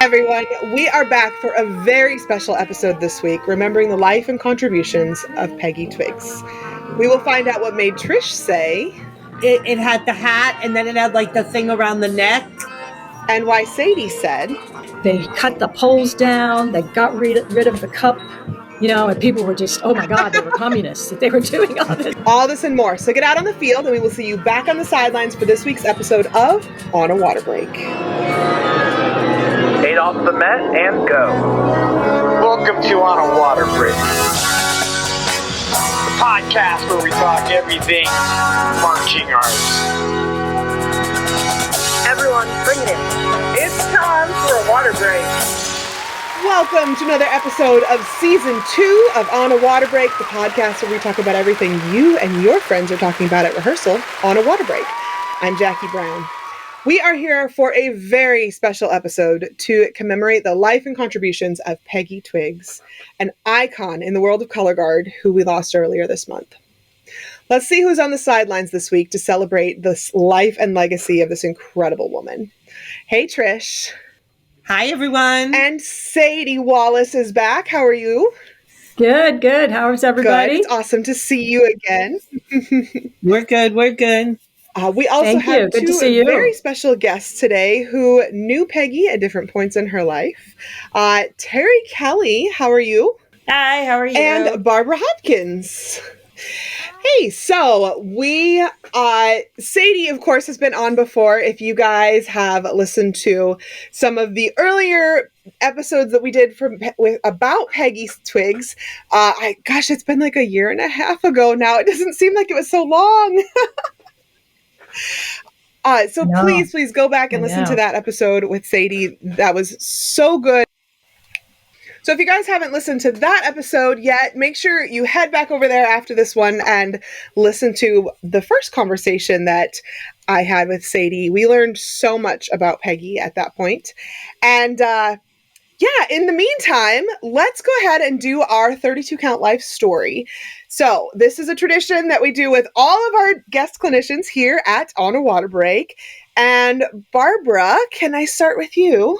Everyone, we are back for a very special episode this week, remembering the life and contributions of Peggy Twiggs. We will find out what made Trish say it had the hat, and then it had like the thing around the neck, and why Sadie said they cut the poles down, they got rid of the cup, and people were just, oh my God, they were communists that they were doing all this. All this and more. So get out on the field, and we will see you back on the sidelines for this week's episode of On a Water Break. 8 off the mat and go. Welcome to On a Water Break, the podcast where we talk everything marching arts. Everyone, bring it in. It's time for a water break. Welcome to another episode of Season 2 of On a Water Break, the podcast where we talk about everything you and your friends are talking about at rehearsal on a water break. I'm Jackie Brown. We are here for a very special episode to commemorate the life and contributions of Peggy Twiggs, an icon in the world of color guard who we lost earlier this month. Let's see who's on the sidelines this week to celebrate this life and legacy of this incredible woman. Hey, Trish. Hi, everyone. And Sadie Wallace is back. How are you? Good. How's everybody? Good. It's awesome to see you again. We're good. We also have Good to two see you. very special guests today who knew Peggy at different points in her life. Terri Kelly, how are you? Hi, how are you? And Barbara Hopkins. Hey, so Sadie, of course, has been on before. If you guys have listened to some of the earlier episodes that we did about Peggy Twiggs, it's been like a year and a half ago now. It doesn't seem like it was so long. Please go back and listen to that episode with Sadie. That was so good. So if you guys haven't listened to that episode yet, make sure you head back over there after this one and listen to the first conversation that I had with Sadie. We learned so much about Peggy at that point. And in the meantime, let's go ahead and do our 32 count life story. So this is a tradition that we do with all of our guest clinicians here at On a Water Break. And Barbara, can I start with you?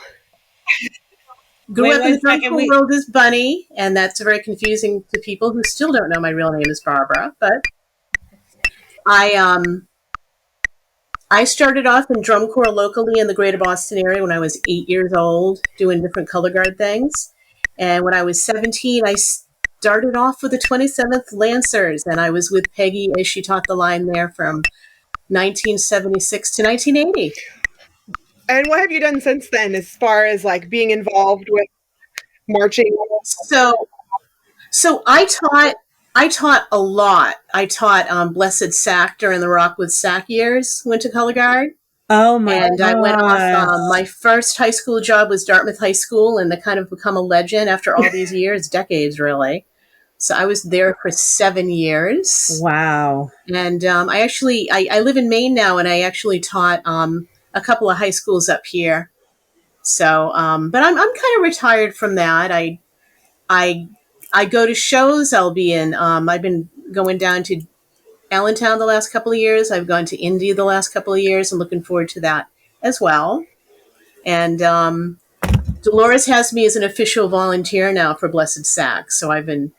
Grew up in the physical world as Bunny, and that's very confusing to people who still don't know my real name is Barbara. But I started off in drum corps locally in the greater Boston area when I was 8 years old, doing different color guard things. And when I was 17, I started off with the 27th Lancers, and I was with Peggy as she taught the line there from 1976 to 1980. And what have you done since then as far as like being involved with marching? So I taught a lot. I taught Blessed Sack during the Rockwood Sack years, went to color guard. Oh my God. And I went off, my first high school job was Dartmouth High School, and to kind of become a legend after all these years, decades really. So I was there for 7 years. Wow. And I live in Maine now, and I actually taught a couple of high schools up here. So, but I'm kind of retired from that. I go to shows. I've been going down to Allentown the last couple of years. I've gone to India the last couple of years. I'm looking forward to that as well. And Dolores has me as an official volunteer now for Blessed Sack. So I've been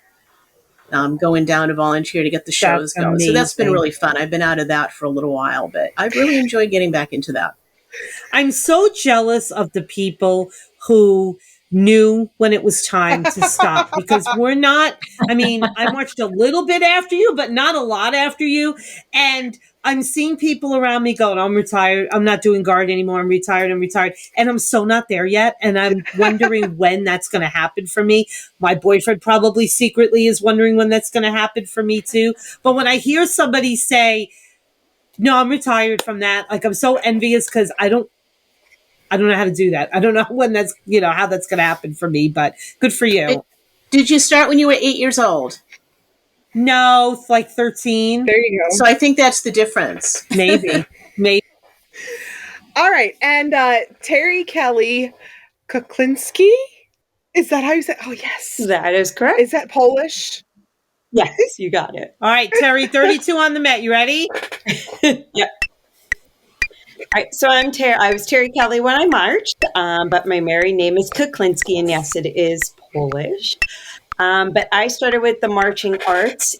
going down to volunteer to get the shows going. Amazing. So that's been really fun. I've been out of that for a little while, but I've really enjoyed getting back into that. I'm so jealous of the people who knew when it was time to stop, because we're not, I marched a little bit after you, but not a lot after you. And I'm seeing people around me going, I'm retired. I'm not doing guard anymore. I'm retired. And I'm so not there yet. And I'm wondering when that's going to happen for me. My boyfriend probably secretly is wondering when that's going to happen for me too. But when I hear somebody say, no, I'm retired from that, like I'm so envious because I don't know how to do that. I don't know when that's, how that's going to happen for me, but good for you. Did you start when you were 8 years old? No, like 13. There you go. So I think that's the difference. Maybe. All right. And Terri Kelly Kuklinski? Is that how you say it? Oh, yes. That is correct. Is that Polish? Yes, you got it. All right, Terri, 32 on the mat. You ready? Yep. right, so I'm Terri. I was Terri Kelly when I marched, but my married name is Kuklinski, and yes, it is Polish. But I started with the marching arts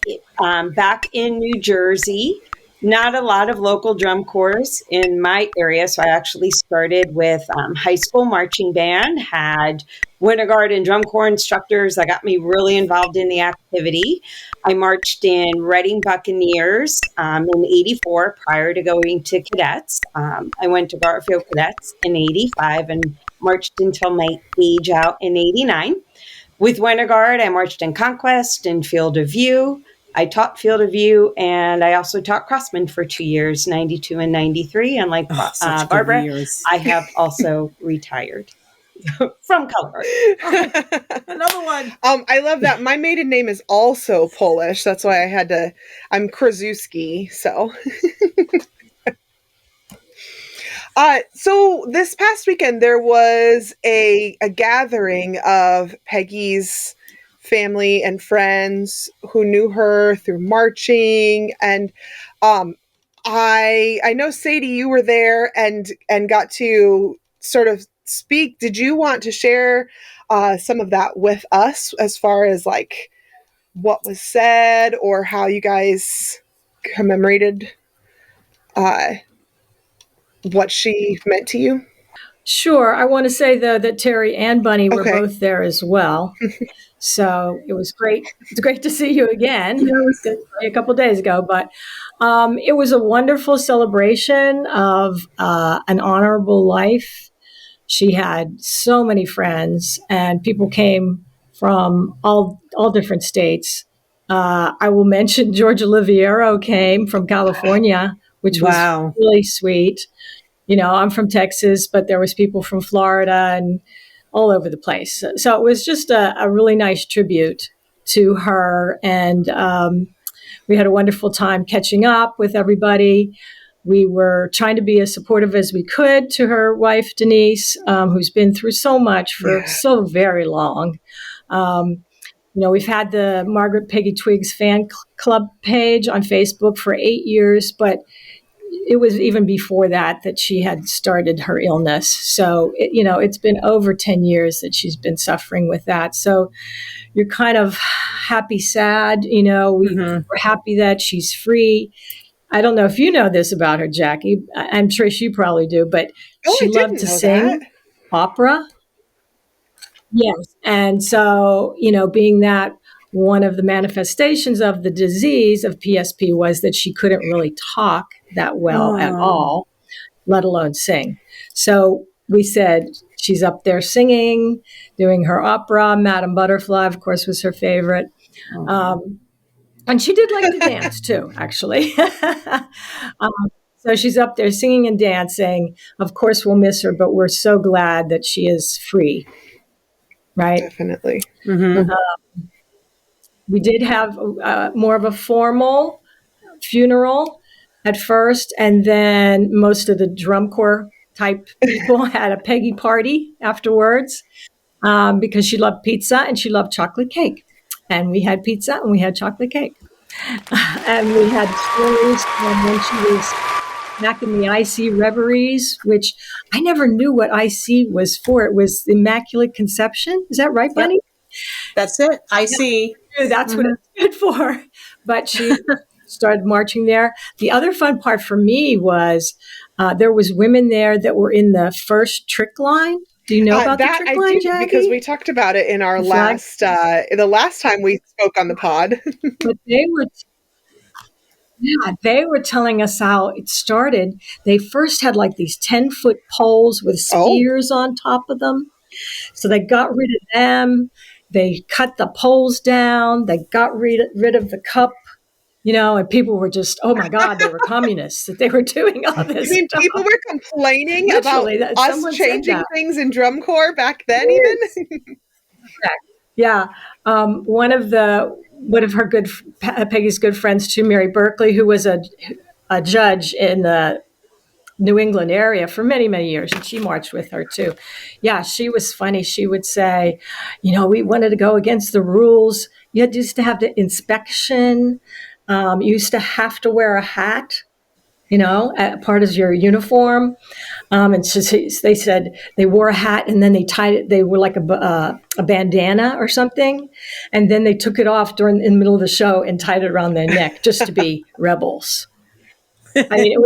back in New Jersey. Not a lot of local drum corps in my area, so I actually started with high school marching band, had winter guard and drum corps instructors that got me really involved in the activity. I marched in Reading Buccaneers in 84 prior to going to cadets. I went to Garfield Cadets in 85 and marched until my age out in 89. With Winter Guard, I marched in Conquest and Field of View. I taught Field of View, and I also taught Crossman for 2 years, 92 and 93. And like Barbara, I have also retired from color. Another one. I love that. My maiden name is also Polish. That's why I had to. I'm Krasuski, so. So this past weekend there was a gathering of Peggy's family and friends who knew her through marching, and I know Sadie, you were there and got to sort of speak. Did you want to share some of that with us as far as like what was said or how you guys commemorated what she meant to you? Sure. I want to say, though, that Terri and Bunny were both there as well. So it was great. It's great to see you again. It was good a couple of days ago, but it was a wonderful celebration of an honorable life. She had so many friends, and people came from all different states. I will mention George Oliviero came from California, which was really sweet. You know, I'm from Texas, but there was people from Florida and all over the place. So it was just a really nice tribute to her. And we had a wonderful time catching up with everybody. We were trying to be as supportive as we could to her wife, Denise, who's been through so much for so very long. You know, we've had the Margaret Peggy Twiggs fan club page on Facebook for 8 years, but it was even before that she had started her illness. So, it's been over 10 years that she's been suffering with that. So you're kind of happy, sad, we're happy that she's free. I don't know if you know this about her, Jackie. I'm sure you probably do, but she loved to sing opera. Yes. And so, being that one of the manifestations of the disease of PSP was that she couldn't really talk that well at all, let alone sing. So we said she's up there singing, doing her opera. Madame Butterfly, of course, was her favorite. And she did like to dance too, actually. So she's up there singing and dancing. Of course, we'll miss her, but we're so glad that she is free. Right? Definitely. Mm-hmm. We did have more of a formal funeral at first, and then most of the drum corps type people had a Peggy party afterwards because she loved pizza and she loved chocolate cake. And we had pizza and we had chocolate cake. And we had stories from when she was back in the IC reveries, which I never knew what IC was for. It was Immaculate Conception. Is that right, Bunny? Yep. That's it. IC. That's what it's good for. But she started marching there. The other fun part for me was there was women there that were in the first trick line. Do you know about that? The trick line, Jackie? Because we talked about it in our the last time we spoke on the pod. But they were telling us how it started. They first had like these 10-foot poles with spears on top of them. So they got rid of them. They cut the poles down. They got rid of the cup, and people were just, oh my God, they were communists, that they were doing all this stuff. People were complaining about us changing things in drum corps back then, even? Yeah. One of her Peggy's good friends too, Mary Berkeley, who was a judge in the New England area for many, many years, and she marched with her too. Yeah, she was funny. She would say, we wanted to go against the rules. You used to have the inspection. You used to have to wear a hat. part of your uniform. And so they said they wore a hat and then they tied it. They were like a bandana or something. And then they took it off in the middle of the show and tied it around their neck just to be rebels. I mean, it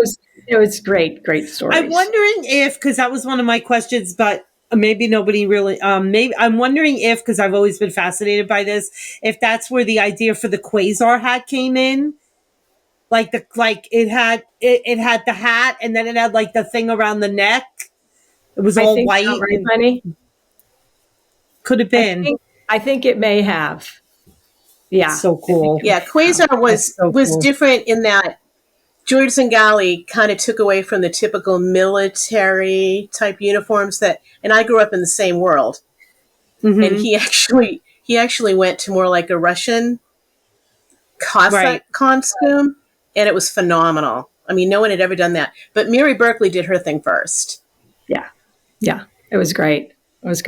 was great stories. I'm wondering if, because that was one of my questions, but maybe nobody really, maybe I'm wondering if, because I've always been fascinated by this, if that's where the idea for the Quasar hat came in. It had the hat and then it had like the thing around the neck. It was all white. So, right, honey? Could have been. I think it may have. Yeah. So cool. Yeah, Quasar was different in that George Zingali kind of took away from the typical military type uniforms and I grew up in the same world. Mm-hmm. And he actually went to more like a Russian Cossack costume, and it was phenomenal. I mean, no one had ever done that. But Mary Berkeley did her thing first. Yeah. Yeah. It was great. What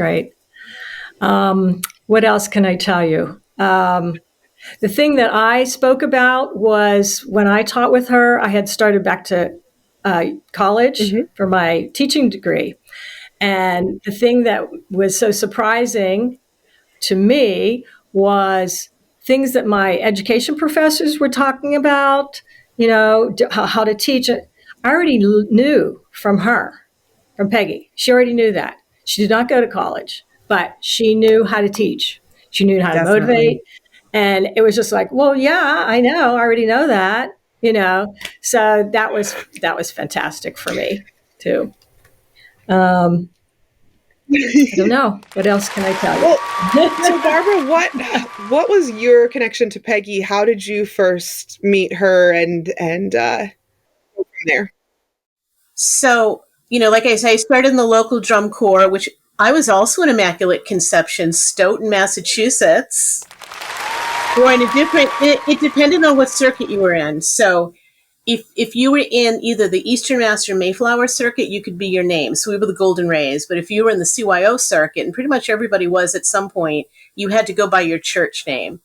else can I tell you? The thing that I spoke about was when I taught with her, I had started back to college for my teaching degree. And the thing that was so surprising to me was things that my education professors were talking about, how to teach it. I already knew from Peggy. She already knew that. She did not go to college, but she knew how to teach. She knew how to motivate. And it was just like, well, yeah, I know. I already know that, So that was fantastic for me too. I don't know. What else can I tell you? Well, so Barbara, what was your connection to Peggy? How did you first meet her and go from there? So, like I say, I started in the local drum corps, which I was also an Immaculate Conception, Stoughton, Massachusetts. Or in it depended on what circuit you were in. So if you were in either the Eastern Mass or Mayflower circuit, you could be your name. So we were the Golden Rays. But if you were in the CYO circuit, and pretty much everybody was at some point, you had to go by your church name.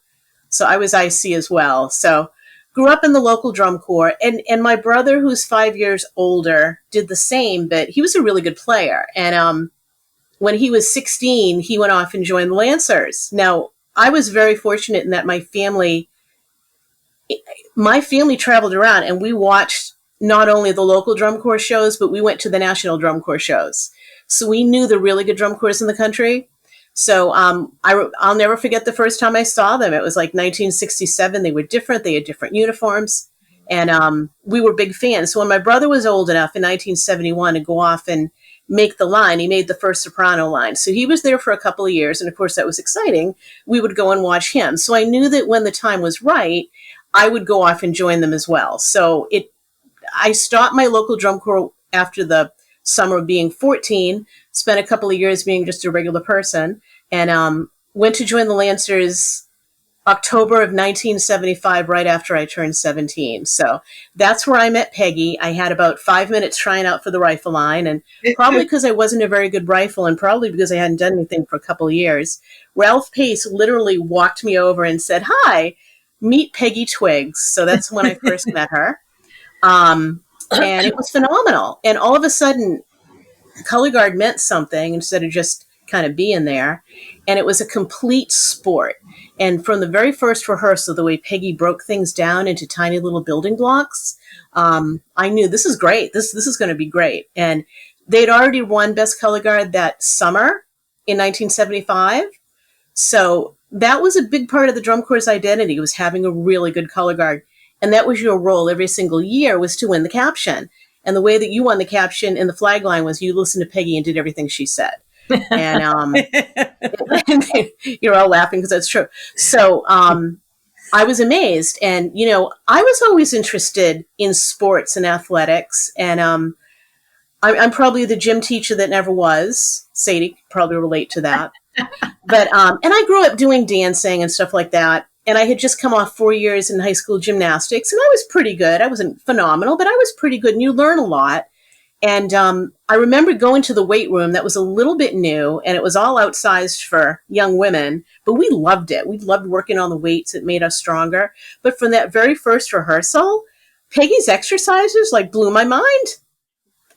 So I was IC as well. So grew up in the local drum corps. And my brother, who's 5 years older, did the same, but he was a really good player. And when he was 16, he went off and joined the Lancers. Now, I was very fortunate in that my family traveled around and we watched not only the local drum corps shows, but we went to the national drum corps shows. So we knew the really good drum corps in the country. So I'll never forget the first time I saw them. It was like 1967. They were different. They had different uniforms. And we were big fans. So when my brother was old enough in 1971 to go off and make the line, he made the first soprano line. So he was there for a couple of years. And of course, that was exciting. We would go and watch him. So I knew that when the time was right, I would go off and join them as well. So I stopped my local drum corps after the summer of being 14, spent a couple of years being just a regular person, and went to join the Lancers October of 1975, right after I turned 17. So that's where I met Peggy. I had about 5 minutes trying out for the rifle line, and probably because I wasn't a very good rifle and probably because I hadn't done anything for a couple of years, Ralph Pace literally walked me over and said, "Hi, meet Peggy Twiggs." So that's when I first met her. And it was phenomenal. And all of a sudden, color guard meant something instead of just kind of being there. And it was a complete sport. And from the very first rehearsal, the way Peggy broke things down into tiny little building blocks, I knew this is great. This is going to be great. And they'd already won Best Color Guard that summer in 1975. So that was a big part of the drum corps' identity, was having a really good color guard. And that was your role every single year, was to win the caption. And the way that you won the caption in the flag line was you listened to Peggy and did everything she said. And you're all laughing because that's true. So I was amazed. And, I was always interested in sports and athletics. And I'm probably the gym teacher that never was. Sadie could probably relate to that. But and I grew up doing dancing and stuff like that. And I had just come off 4 years in high school gymnastics, and I was pretty good. I wasn't phenomenal, but I was pretty good, and you learn a lot. And I remember going to the weight room that was a little bit new, and it was all outsized for young women, but we loved it. We loved working on the weights. It made us stronger. But from that very first rehearsal, Peggy's exercises like blew my mind.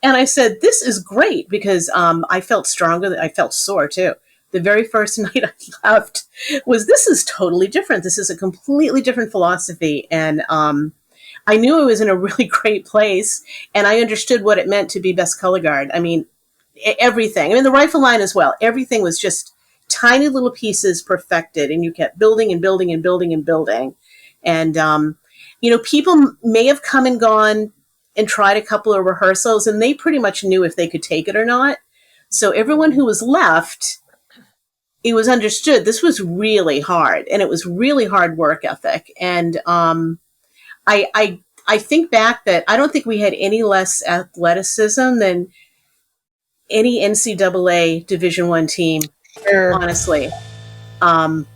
And I said, this is great, because I felt stronger. I felt sore too. The very first night I left this is totally different. This is a completely different philosophy. And I knew I was in a really great place, and I understood what it meant to be best color guard. I mean, everything. I mean, the rifle line as well. Everything was just tiny little pieces perfected, and you kept building and building and building and building. And, people may have come and gone and tried a couple of rehearsals, and they pretty much knew if they could take it or not. So everyone who was left, it was understood this was really hard, and it was really hard work ethic. And I think back that I don't think we had any less athleticism than any NCAA Division I team, honestly. And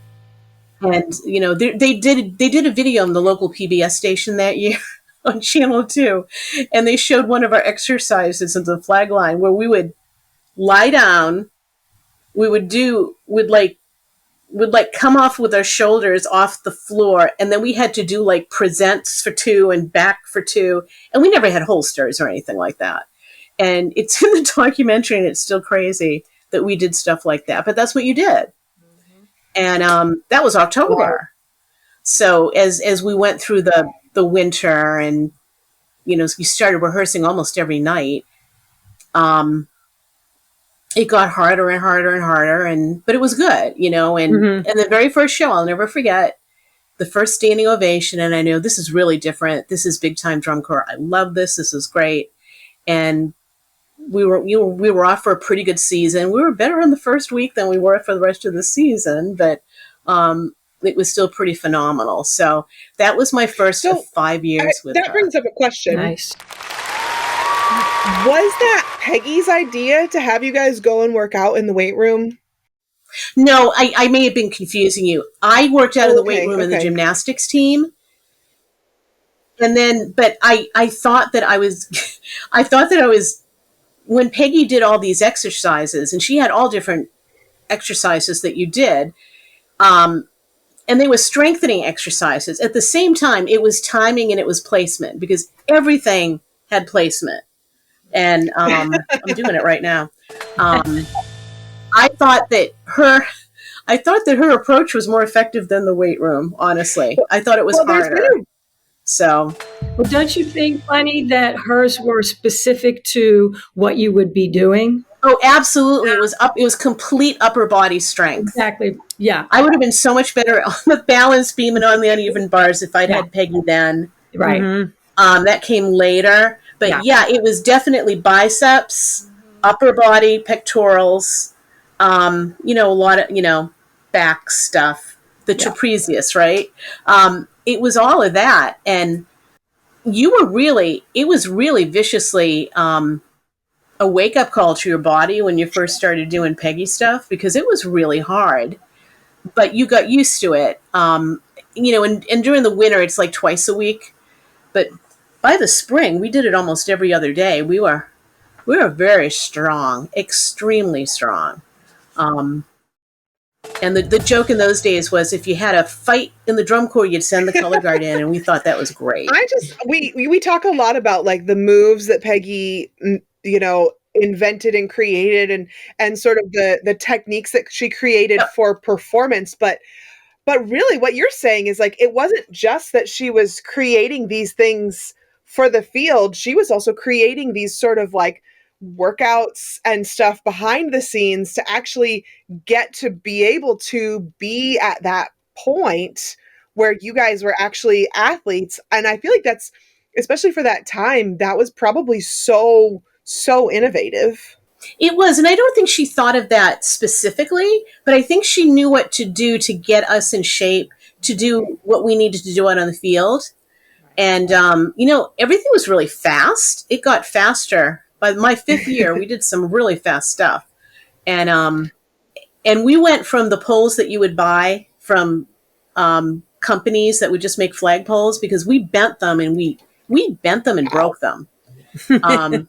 they did a video on the local PBS station that year on Channel 2, and they showed one of our exercises in the flag line where we would lie down, would come off with our shoulders off the floor, and then we had to do like presents for 2 and back for 2, and we never had holsters or anything like that. And it's in the documentary, and it's still crazy that we did stuff like that, but that's what you did. Mm-hmm. And that was October. So as we went through the winter, and you started rehearsing almost every night, it got harder and harder and harder, but it was good, and mm-hmm. And the very first show, I'll never forget, the first standing ovation, and I know this is really different. This is big time drum corps. I love this. This is great. And we were off for a pretty good season. We were better in the first week than we were for the rest of the season, but it was still pretty phenomenal. So that was my first of 5 years with that her. Brings up a question. Nice. Was that Peggy's idea to have you guys go and work out in the weight room? No, I may have been confusing you. I worked out in the weight room in the gymnastics team. And then, but I thought that I was, when Peggy did all these exercises, and she had all different exercises that you did, and they were strengthening exercises. At the same time, it was timing and it was placement, because everything had placement. And I'm doing it right now. I thought that her approach was more effective than the weight room, honestly. I thought it was harder. So, well, don't you think, Bunny, that hers were specific to what you would be doing? Oh, absolutely. It was complete upper body strength. Exactly. Yeah. I would have been so much better on the balance beam and on the uneven bars if I'd had Peggy then. Right. Mm-hmm. That came later. But yeah, it was definitely biceps, upper body, pectorals, a lot of, back stuff, the trapezius, right? It was all of that. And it was really viciously a wake-up call to your body when you first started doing Peggy stuff, because it was really hard. But you got used to it. And during the winter, it's like twice a week. But by the spring, we did it almost every other day. We were very strong, extremely strong. And the joke in those days was, if you had a fight in the drum corps, you'd send the color guard in, and we thought that was great. We talk a lot about like the moves that Peggy, invented and created, and sort of the techniques that she created for performance, but really what you're saying is like, it wasn't just that she was creating these things for the field. She was also creating these sort of like workouts and stuff behind the scenes to actually get to be able to be at that point where you guys were actually athletes. And I feel like that's, especially for that time, that was probably so innovative. It was, and I don't think she thought of that specifically, but I think she knew what to do to get us in shape to do what we needed to do out on the field. And, everything was really fast. It got faster. By my 5th year, we did some really fast stuff. And we went from the poles that you would buy from companies that would just make flagpoles, because we bent them and we bent them and broke them. And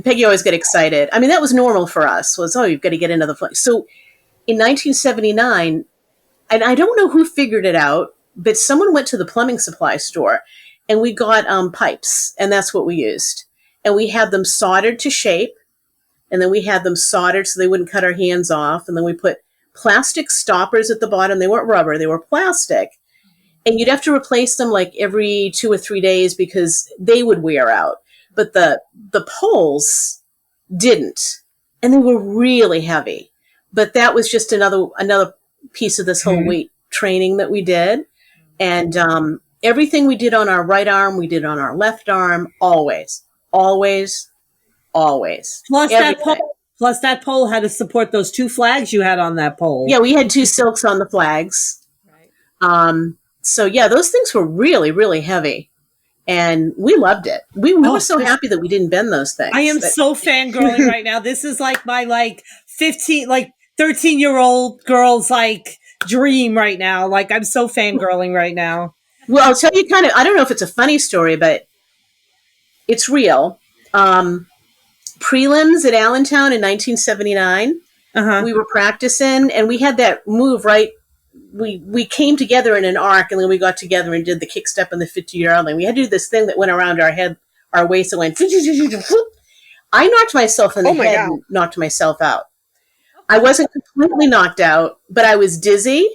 Peggy always got excited. I mean, that was normal for us, you've got to get into the flag. So in 1979, and I don't know who figured it out, but someone went to the plumbing supply store and we got pipes, and that's what we used. And we had them soldered to shape, and then we had them soldered so they wouldn't cut our hands off. And then we put plastic stoppers at the bottom. They weren't rubber, they were plastic. And you'd have to replace them like every 2 or 3 days because they would wear out. But the poles didn't. And they were really heavy. But that was just another piece of this whole weight training that we did. And everything we did on our right arm, we did on our left arm, always. Plus everything. that pole had to support those 2 flags you had on that pole. Yeah, we had 2 silks on the flags. Right. So yeah, those things were really, really heavy, and we loved it. We were so happy that we didn't bend those things. I am so fangirling right now. This is like my 13-year-old girl's dream right now. Like, I'm so fangirling right now. Well, I'll tell you I don't know if it's a funny story, but it's real. Prelims at Allentown in 1979. We were practicing, and we had that move right. We came together in an arc, and then we got together and did the kick step and the 50-yard line. We had to do this thing that went around our head, our waist, and went. I knocked myself in the head and knocked myself out. I wasn't completely knocked out, but I was dizzy,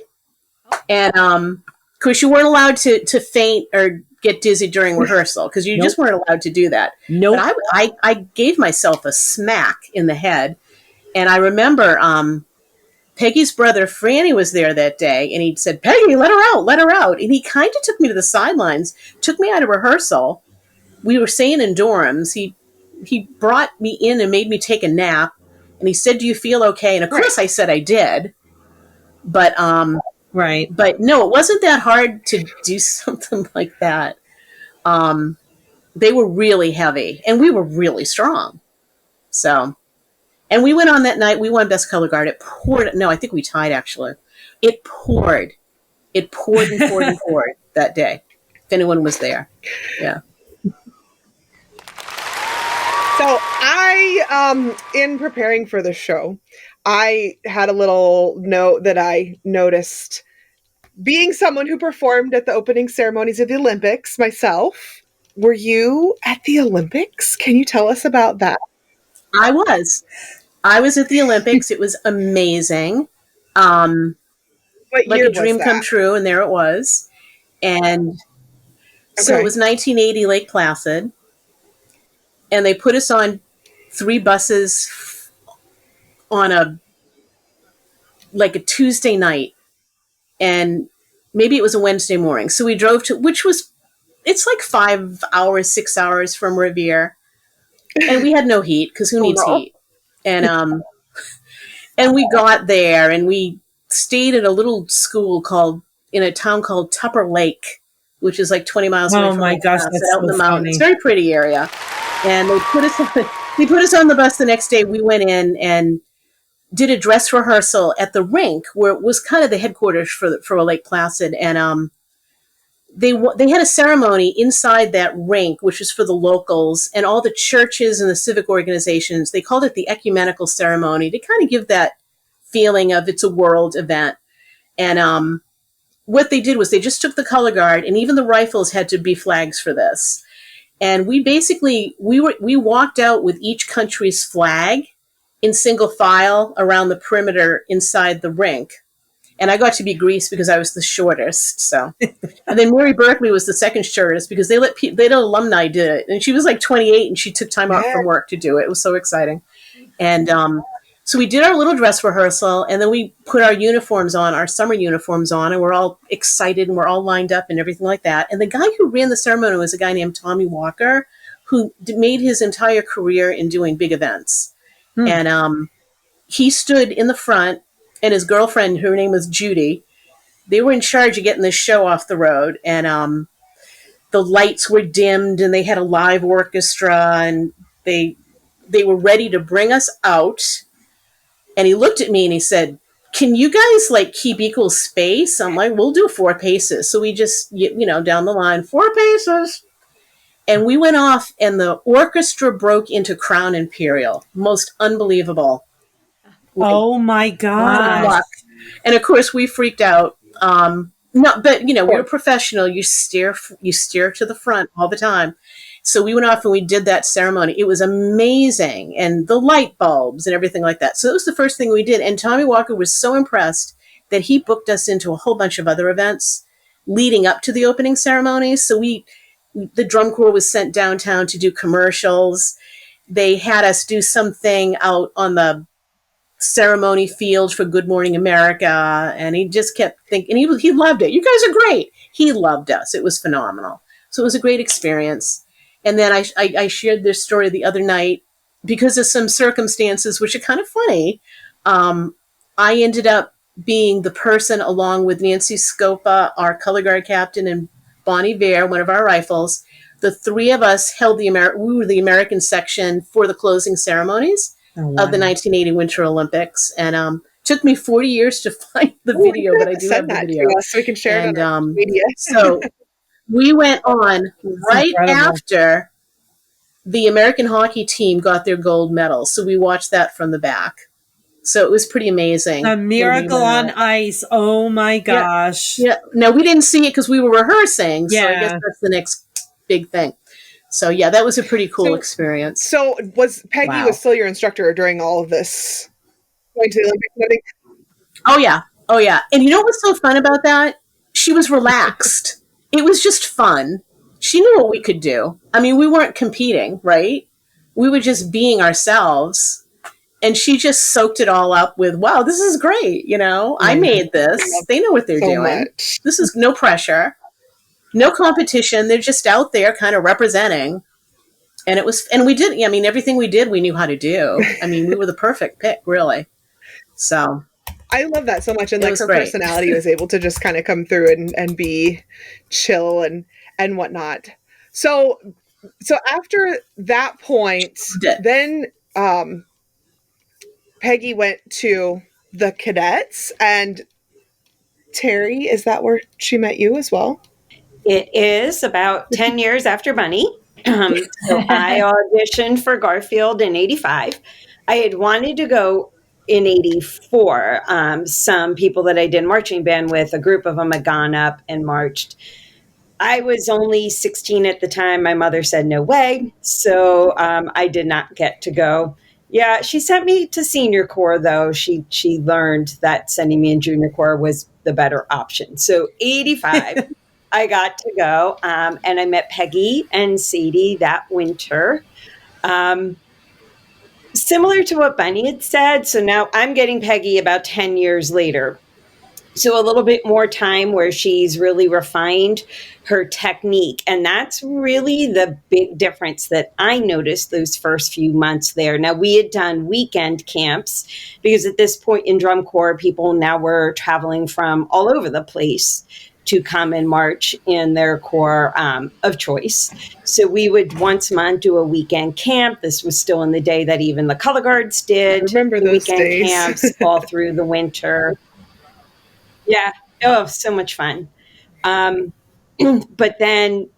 and of course you weren't allowed to faint or get dizzy during rehearsal because you just weren't allowed to do that. But I gave myself a smack in the head, and I remember Peggy's brother Franny was there that day, and he said, "Peggy, let her out." And he kind of took me to the sidelines, took me out of rehearsal. We were staying in dorms. He brought me in and made me take a nap, and he said, "Do you feel okay?" And of course I said I did. But but no, it wasn't that hard to do something like that. They were really heavy, and we were really strong. So, and we went on that night. We won Best Color Guard. It poured. No, I think we tied, actually. It poured. It poured and poured and poured that day. If anyone was there. Yeah. So in preparing for the show, I had a little note that I noticed. Being someone who performed at the opening ceremonies of the Olympics myself, were you at the Olympics? Can you tell us about that? I was at the Olympics. It was amazing. Like a dream come true, and there it was. And so it was 1980 Lake Placid, and they put us on 3 buses on a Tuesday night, and maybe it was a Wednesday morning. So we drove it's like 5 hours, 6 hours from Revere. And we had no heat because who needs heat? And and we got there, and we stayed at a little school in a town called Tupper Lake, which is like 20 miles away from my gosh, that's out in the so mountains. funny. It's a very pretty area. And they put us on the bus the next day. We went in and did a dress rehearsal at the rink, where it was kind of the headquarters for Lake Placid. And they had a ceremony inside that rink, which was for the locals and all the churches and the civic organizations. They called it the ecumenical ceremony to kind of give that feeling of it's a world event. And what they did was they just took the color guard, and even the rifles had to be flags for this. And we walked out with each country's flag in single file around the perimeter inside the rink. And I got to be greased because I was the shortest. So, and then Mary Berkeley was the second shortest because they let alumni do it, and she was like 28, and she took time out from work to do it. It was so exciting. And so we did our little dress rehearsal, and then we put our uniforms on, our summer uniforms on, and we're all excited, and we're all lined up and everything like that. And the guy who ran the ceremony was a guy named Tommy Walker, who made his entire career in doing big events. And he stood in the front, and his girlfriend, her name was Judy, they were in charge of getting this show off the road. And the lights were dimmed, and they had a live orchestra, and they were ready to bring us out. And he looked at me and he said, "Can you guys keep equal space?" I'm like, "We'll do 4 paces." So we just, down the line, 4 paces. And we went off, and the orchestra broke into Crown Imperial. Most unbelievable. Oh my God. And of course we freaked out. No, but we were professional. You steer to the front all the time. So we went off and we did that ceremony. It was amazing. And the light bulbs and everything like that. So it was the first thing we did. And Tommy Walker was so impressed that he booked us into a whole bunch of other events leading up to the opening ceremony. So the drum corps was sent downtown to do commercials. They had us do something out on the ceremony field for Good Morning America. And he just kept thinking, he loved it. You guys are great. He loved us. It was phenomenal. So it was a great experience. And then I shared this story the other night because of some circumstances, which are kind of funny. I ended up being the person, along with Nancy Scopa, our color guard captain, and Bonnie Vare, one of our rifles. The three of us held we were the American section for the closing ceremonies of the 1980 Winter Olympics. And took me 40 years to find the video, but I do have the video. So we can share it on our media. So we went on right after the American hockey team got their gold medal. So we watched that from the back. So it was pretty amazing. A miracle on ice. Oh my gosh. Yeah. No, we didn't see it because we were rehearsing. So I guess that's the next big thing. So yeah, that was a pretty cool experience. So was Peggy was still your instructor during all of this? Going to the Olympics and everything? Oh yeah. Oh yeah. And you know what's so fun about that? She was relaxed. It was just fun. She knew what we could do. I mean, we weren't competing, right? We were just being ourselves. And she just soaked it all up with, wow, this is great. I made this. They know what they're doing. This is no pressure, no competition. They're just out there kind of representing. And we did, everything we did, we knew how to do. I mean, we were the perfect pick, really. So I love that so much. And her personality was able to just kind of come through and be chill and whatnot. So after that point, then Peggy went to the cadets, and Terri, is that where she met you as well? It is about 10 years after Bunny. So I auditioned for Garfield in 85. I had wanted to go in 84. Some people that I did marching band with, a group of them had gone up and marched. I was only 16 at the time. My mother said no way. So I did not get to go. Yeah, she sent me to senior corps, though. She learned that sending me in junior corps was the better option. So 85, I got to go. And I met Peggy and Sadie that winter. Similar to what Bunny had said. So now I'm getting Peggy about 10 years later. So a little bit more time where she's really refined her technique. And that's really the big difference that I noticed those first few months there. Now, we had done weekend camps because at this point in drum corps, people now were traveling from all over the place to come and march in their corps of choice. So we would once a month do a weekend camp. This was still in the day that even the color guards did. I remember those weekend days. Camps all through the winter. Yeah. Oh, so much fun. But then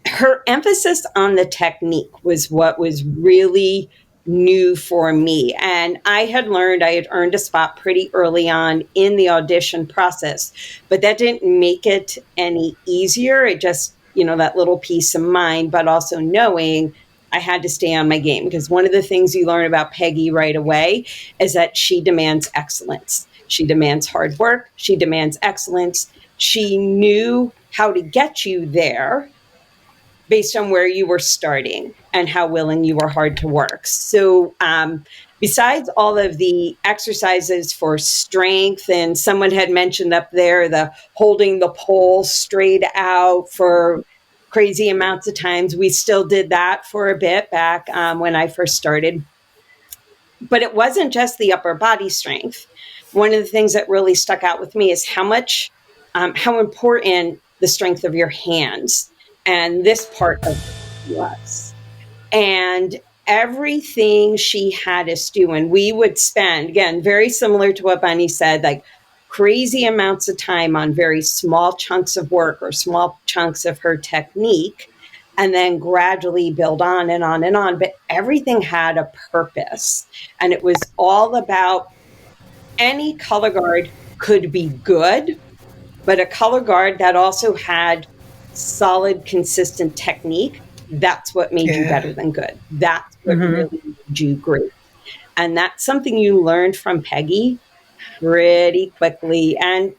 her emphasis on the technique was what was really new for me. And I had earned a spot pretty early on in the audition process, but that didn't make it any easier. It just, that little peace of mind, but also knowing I had to stay on my game, because one of the things you learn about Peggy right away is that she demands excellence. She demands hard work. She demands excellence. She knew how to get you there based on where you were starting and how willing you were hard to work. So besides all of the exercises for strength, and someone had mentioned up there, the holding the pole straight out for crazy amounts of times, we still did that for a bit back when I first started. But it wasn't just the upper body strength. One of the things that really stuck out with me is how important the strength of your hands and this part of was. And everything she had us do, and we would spend, again, very similar to what Bunny said, like crazy amounts of time on very small chunks of work or small chunks of her technique, and then gradually build on and on and on. But everything had a purpose. And it was all about any color guard could be good but a color guard that also had solid, consistent technique. That's what made you better than good. That's what really made you great. And that's something you learned from Peggy pretty quickly. And,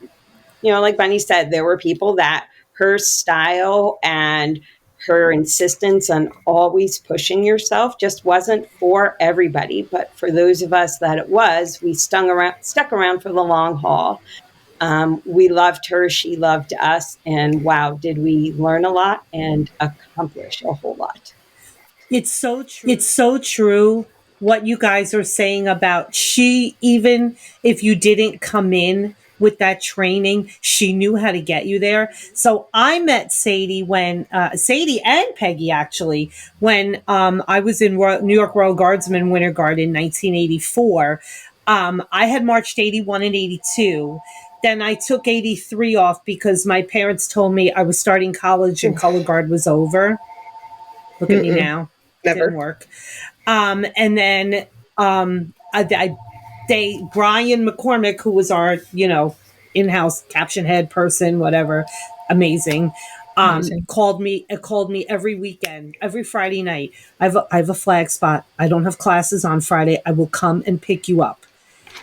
you know, like Bunny said, there were people that her style and her insistence on always pushing yourself just wasn't for everybody. But for those of us that it was, we stuck around for the long haul. We loved her. She loved us. And wow, did we learn a lot and accomplish a whole lot. It's so true. It's so true what you guys are saying about she, even if you didn't come in with that training, she knew how to get you there. So I met Sadie when, Sadie and Peggy actually, when I was in New York Royal Guardsmen Winter Guard in 1984. I had marched 81 and 82. Then I took 83 off because my parents told me I was starting college and color guard was over. Look at me now. Never. Didn't work. And then Brian McCormick, who was our, you know, in-house caption head person, whatever, amazing. Called me every weekend, every Friday night. I have a flag spot. I don't have classes on Friday. I will come and pick you up.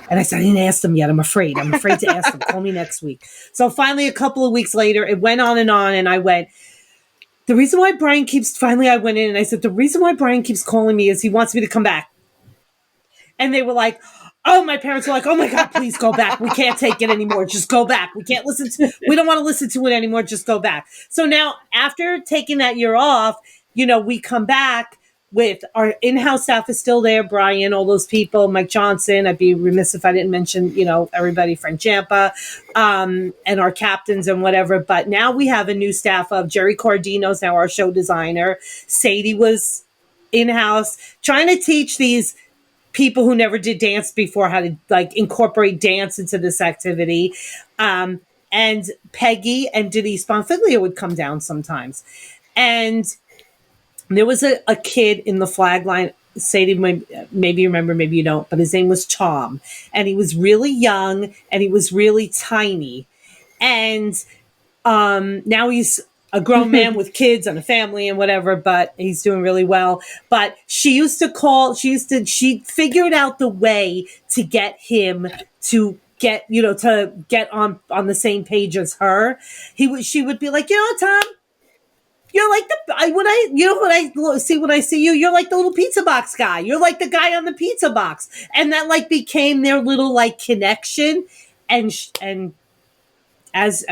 And I said, I didn't ask them yet. I'm afraid to ask them. Call me next week. So finally, a couple of weeks later, it went on. And I went, the reason why Brian I went in and I said, the reason why Brian keeps calling me is he wants me to come back. And they were like, oh, my parents were like, oh my God, please go back. We can't take it anymore. Just go back. We don't want to listen to it anymore. Just go back. So now after taking that year off, you know, we come back with our in-house staff is still there. Brian, all those people, Mike Johnson. I'd be remiss if I didn't mention, you know, everybody, Frank Champa, and our captains and whatever. But now we have a new staff of Jerry Cordino's now our show designer. Sadie was in-house trying to teach these people who never did dance before how to like incorporate dance into this activity. And Peggy and Denise Bonfiglio would come down sometimes. And there was a kid in the flag line, Sadie, maybe you remember, maybe you don't, but his name was Tom. And he was really young and he was really tiny. And now he's a grown man with kids and a family and whatever, but he's doing really well. But she figured out the way to get him to get, you know, to get on the same page as her. She would be like, you know, Tom, you're like when I see you, you're like the little pizza box guy. You're like the guy on the pizza box. And that like became their little like connection. And as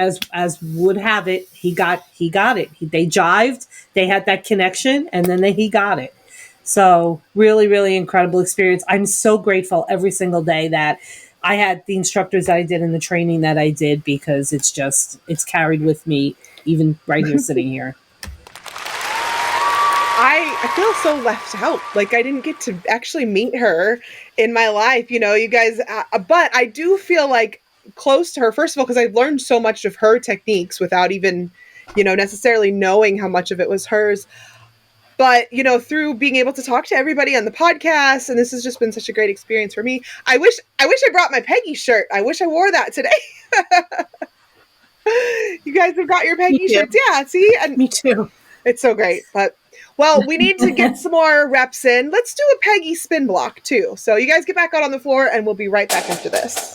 would have it, he got it. They jived, they had that connection, and then he got it. So really, really incredible experience. I'm so grateful every single day that I had the instructors that I did and the training that I did, because it's carried with me even right here sitting here. I feel so left out. Like I didn't get to actually meet her in my life, you know, you guys, but I do feel like close to her, first of all, because I learned so much of her techniques without even, you know, necessarily knowing how much of it was hers. But, you know, through being able to talk to everybody on the podcast, and this has just been such a great experience for me. I wish I brought my Peggy shirt. I wish I wore that today. You guys have got your Peggy shirts. Yeah, see? And me too. It's so great. But, well, we need to get some more reps in. Let's do a Peggy spin block, too. So you guys get back out on the floor, and we'll be right back into this.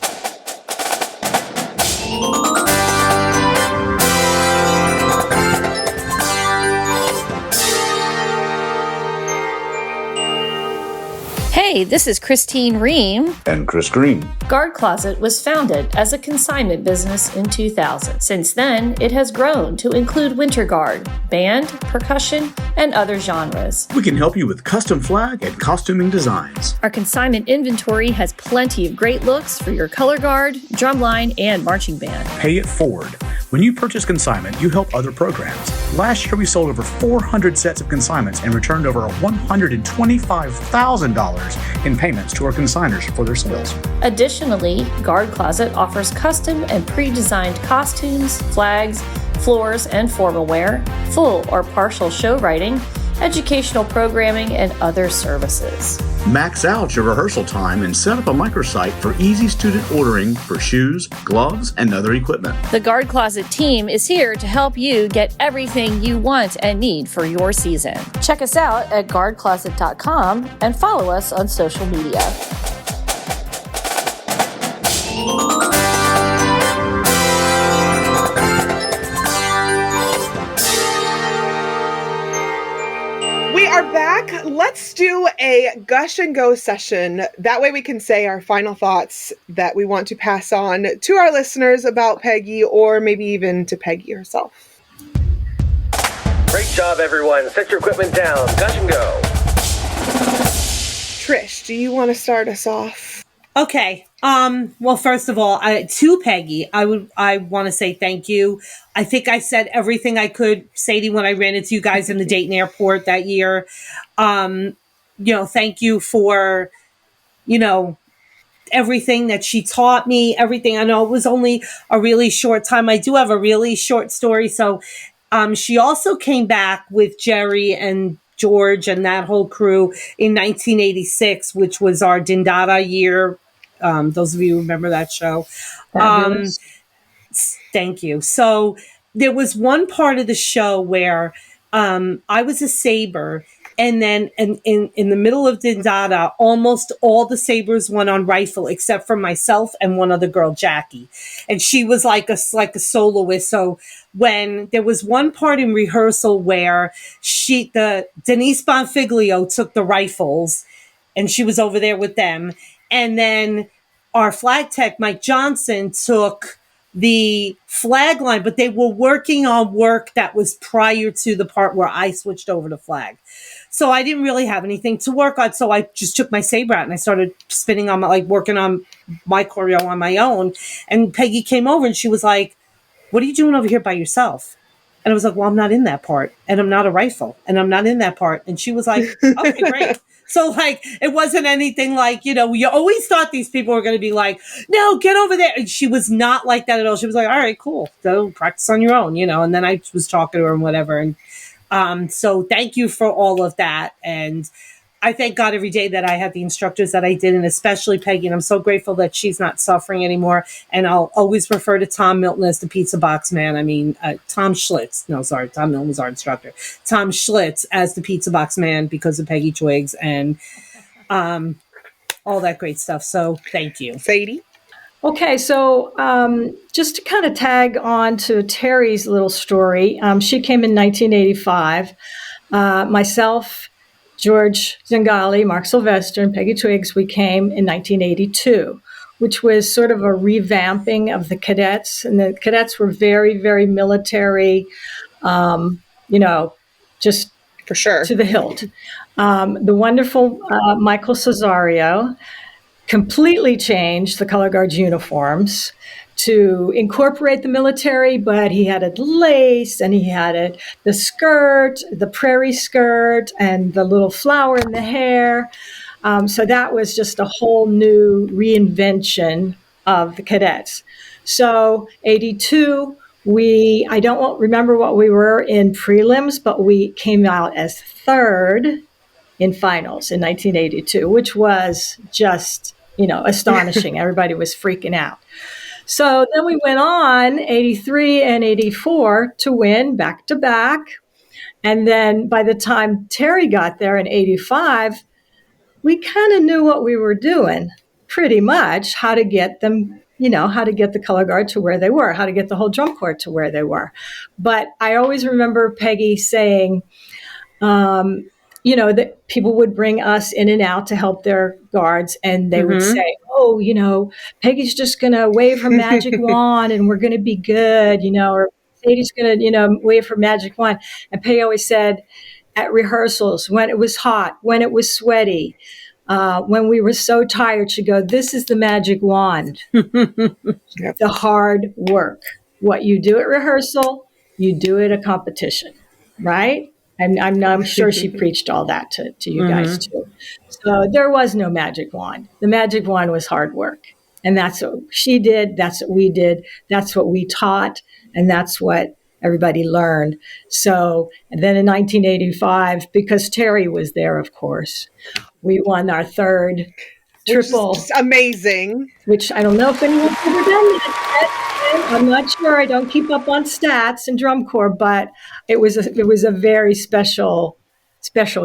Hey, this is Christine Ream. And Chris Green. Guard Closet was founded as a consignment business in 2000. Since then, it has grown to include winter guard, band, percussion, and other genres. We can help you with custom flag and costuming designs. Our consignment inventory has plenty of great looks for your color guard, drumline, and marching band. Pay it forward. When you purchase consignment, you help other programs. Last year, we sold over 400 sets of consignments and returned over $125,000 in payments to our consigners for their sales. Additionally, Guard Closet offers custom and pre-designed costumes, flags, floors, and formal wear, full or partial show writing, educational programming, and other services. Max out your rehearsal time and set up a microsite for easy student ordering for shoes, gloves, and other equipment. The Guard Closet team is here to help you get everything you want and need for your season. Check us out at guardcloset.com and follow us on social media. We are back. Let's do a gush and go session. That way we can say our final thoughts that we want to pass on to our listeners about Peggy, or maybe even to Peggy herself. Great job, everyone. Set your equipment down. Gush and go. Trish, do you want to start us off? Okay. Well, first of all, to Peggy, I want to say thank you. I think I said everything I could, Sadie, when I ran into you guys in the Dayton airport that year. Thank you for, everything that she taught me, everything. I know it was only a really short time. I do have a really short story. So, she also came back with Jerry and George and that whole crew in 1986, which was our Dindada year. Those of you who remember that show. Thank you. So there was one part of the show where I was a saber, and then in the middle of Dindada, almost all the sabers went on rifle except for myself and one other girl, Jackie. And she was like a soloist. So when there was one part in rehearsal where Denise Bonfiglio took the rifles and she was over there with them. And then our flag tech, Mike Johnson, took the flag line, but they were working on work that was prior to the part where I switched over to flag. So I didn't really have anything to work on. So I just took my saber out and I started spinning on working on my choreo on my own. And Peggy came over and she was like, "What are you doing over here by yourself?" And I was like, "Well, I'm not in that part. And I'm not a rifle. And I'm not in that part." And she was like, "Okay, great." So it wasn't anything you always thought these people were going to be like, "No, get over there." And she was not like that at all. She was like, "All right, cool. Go practice on your own," And then I was talking to her and whatever. And so thank you for all of that. And I thank God every day that I had the instructors that I did, and especially Peggy. And I'm so grateful that she's not suffering anymore. And I'll always refer to Tom Milton as the pizza box man. I mean, Tom Schlitz. No, sorry. Tom Milton was our instructor. Tom Schlitz as the pizza box man because of Peggy Twiggs and all that great stuff. So thank you. Sadie? Okay, so just to kind of tag on to Terri's little story, she came in 1985. Myself, George Zingali, Mark Sylvester, and Peggy Twiggs, we came in 1982, which was sort of a revamping of the cadets. And the cadets were very, very military, just for sure to the hilt. The wonderful Michael Cesario completely changed the color guard's uniforms to incorporate the military, but he had it lace and he had the skirt, the prairie skirt, and the little flower in the hair. So that was just a whole new reinvention of the cadets. So 82, I don't remember what we were in prelims, but we came out as third in finals in 1982, which was just, astonishing. Everybody was freaking out. So then we went on 83 and 84 to win back to back. And then by the time Terri got there in 85, we kind of knew what we were doing pretty much, how to get them, how to get the color guard to where they were, how to get the whole drum corps to where they were. But I always remember Peggy saying, that people would bring us in and out to help their guards, and they would say, "Oh, Peggy's just going to wave her magic wand and we're going to be good, or Sadie's going to, wave her magic wand." And Peggy always said at rehearsals, when it was hot, when it was sweaty, when we were so tired, she'd go, "This is the magic wand." Yep. The hard work. What you do at rehearsal, you do at a competition, right? And I'm sure she preached all that to you guys too. So there was no magic wand. The magic wand was hard work. And that's what she did. That's what we did. That's what we taught. And that's what everybody learned. So, and then in 1985, because Terri was there, of course, we won our third triple. Which is amazing. Which I don't know if anyone's ever done that yet. I'm not sure. I don't keep up on stats and drum corps, but it was a very special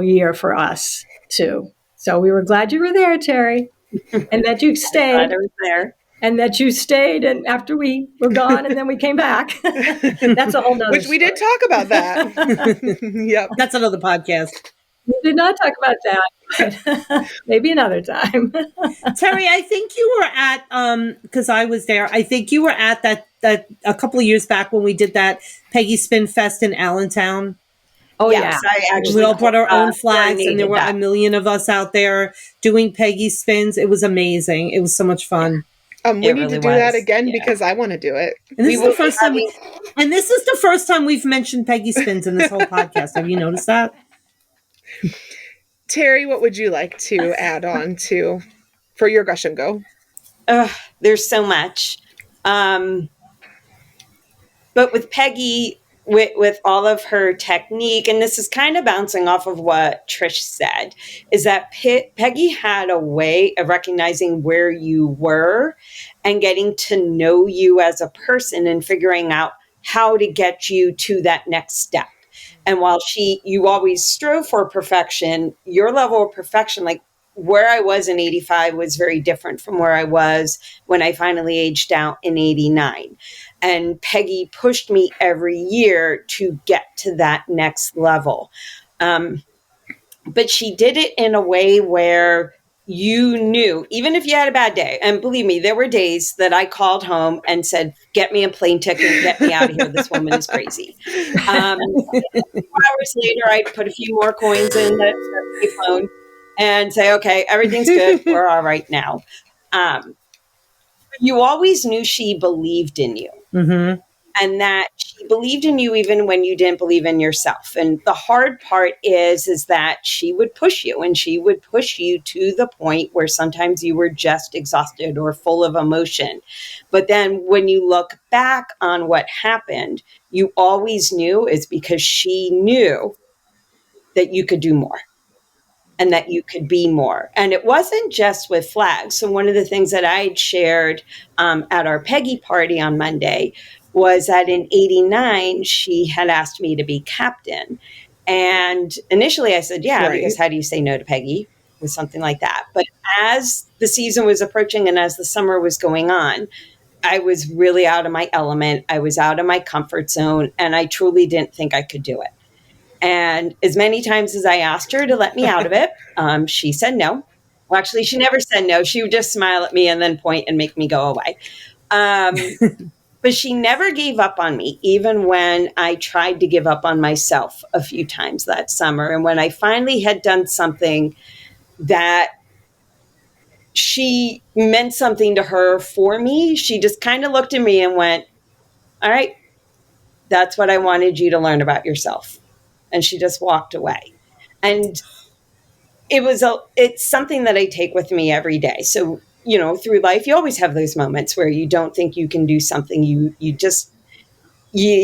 year for us too. So we were glad you were there, Terri, and that you stayed. Glad I was there. And that you stayed, and after we were gone, and then we came back. That's a whole nother Which we did talk about that. Yep. That's another podcast. We did not talk about that, but maybe another time. Terri, I think you were at, because I was there, I think you were at that a couple of years back when we did that Peggy Spin Fest in Allentown. Oh, Yes, yeah. I actually We all brought our own flags, and there coordinated were that. a million of us out there doing Peggy Spins. It was amazing. It was so much fun. We It need really to do that was, again yeah. because I want to do it. And this, We is will the be first time and this is the first time we've mentioned Peggy Spins in this whole podcast. Have you noticed that? Terri, what would you like to add on to for your Gush and Go? There's so much. But with Peggy, with all of her technique, and this is kind of bouncing off of what Trish said, is that Peggy had a way of recognizing where you were and getting to know you as a person and figuring out how to get you to that next step. And while you always strove for perfection, your level of perfection, like where I was in 85 was very different from where I was when I finally aged out in 89. And Peggy pushed me every year to get to that next level. But she did it in a way where you knew, even if you had a bad day, and believe me, there were days that I called home and said, get me a plane ticket, get me out of here. This woman is crazy. 4 hours later, I'd put a few more coins in the phone and say, okay, everything's good. We're all right now. You always knew she believed in you. Mm-hmm. And that she believed in you even when you didn't believe in yourself. And the hard part is that she would push you, and she would push you to the point where sometimes you were just exhausted or full of emotion. But then when you look back on what happened, you always knew it's because she knew that you could do more and that you could be more. And it wasn't just with flags. So one of the things that I shared at our Peggy party on Monday was that in 89, she had asked me to be captain. And initially I said, yeah, Right. because how do you say no to Peggy with something like that? But as the season was approaching and as the summer was going on, I was really out of my element. I was out of my comfort zone, and I truly didn't think I could do it. And as many times as I asked her to let me out of it, she said no. Well, actually, she never said no. She would just smile at me and then point and make me go away. But she never gave up on me, even when I tried to give up on myself a few times that summer. And when I finally had done something that she meant something to her for me, she just kind of looked at me and went, all right, that's what I wanted you to learn about yourself. And she just walked away. And it's something that I take with me every day. So, you know, through life, you always have those moments where you don't think you can do something. You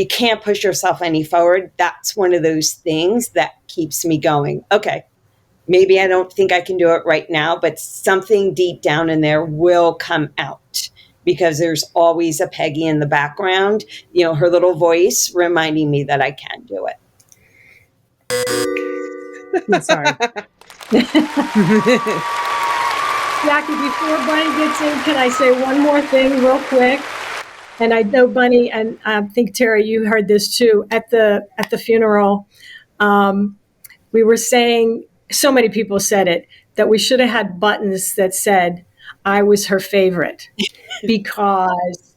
can't push yourself any forward. That's one of those things that keeps me going. Okay, maybe I don't think I can do it right now, but something deep down in there will come out because there's always a Peggy in the background, you know, her little voice reminding me that I can do it. I'm sorry. Jackie, before Bunny gets in, can I say one more thing real quick? And I know Bunny, and I think Terri, you heard this too at the funeral. We were saying, so many people said it, that we should have had buttons that said, "I was her favorite," because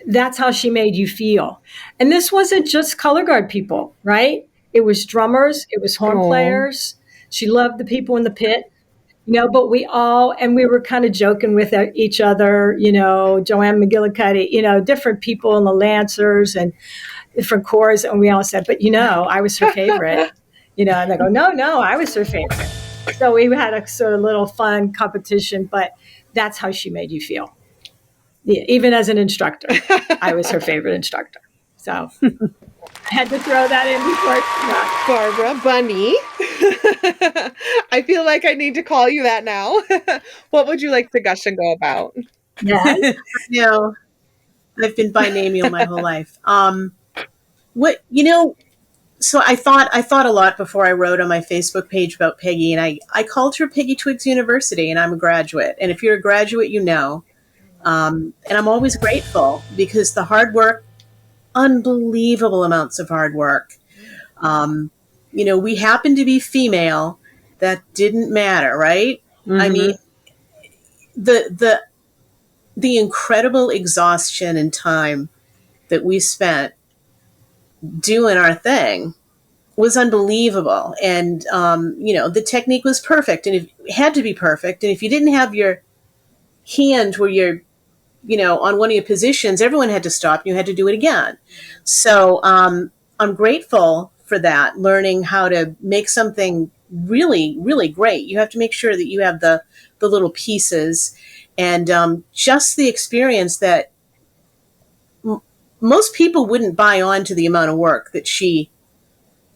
that's how she made you feel. And this wasn't just color guard people, right? It was drummers, it was horn players. She loved the people in the pit. You know, but we were kind of joking with each other, you know, Joanne McGillicuddy, you know, different people in the Lancers and different corps. And we all said, but, you know, I was her favorite, you know, and they go, no, I was her favorite. So we had a sort of little fun competition, but that's how she made you feel. Yeah, even as an instructor, I was her favorite instructor. So I had to throw that in before I Barbara forgot. Bunny. I feel like I need to call you that now. What would you like to gush and go about? Yes. No, I've been binomial my whole life. So I thought a lot before I wrote on my Facebook page about Peggy, and I called her Peggy Twiggs University, and I'm a graduate. And if you're a graduate, you know. And I'm always grateful because the hard work, unbelievable amounts of hard work. We happen to be female. That didn't matter, right? Mm-hmm. I mean, the incredible exhaustion and time that we spent doing our thing was unbelievable. And, the technique was perfect, and it had to be perfect. And if you didn't have your hand where you're, on one of your positions, everyone had to stop. You had to do it again. So I'm grateful for that, learning how to make something really, really great. You have to make sure that you have the little pieces, and just the experience that most people wouldn't buy on to the amount of work that she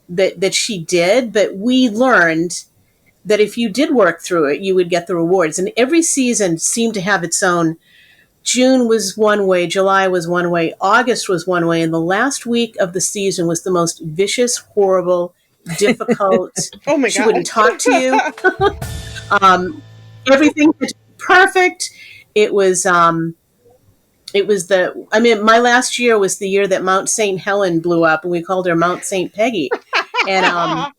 did, but we learned that if you did work through it, you would get the rewards. And every season seemed to have its own. June was one way, July was one way, August was one way, and the last week of the season was the most vicious, horrible, difficult. Oh my God. She wouldn't talk to you. Everything was perfect. It was my last year was the year that Mount St. Helen blew up, and we called her Mount St. Peggy. And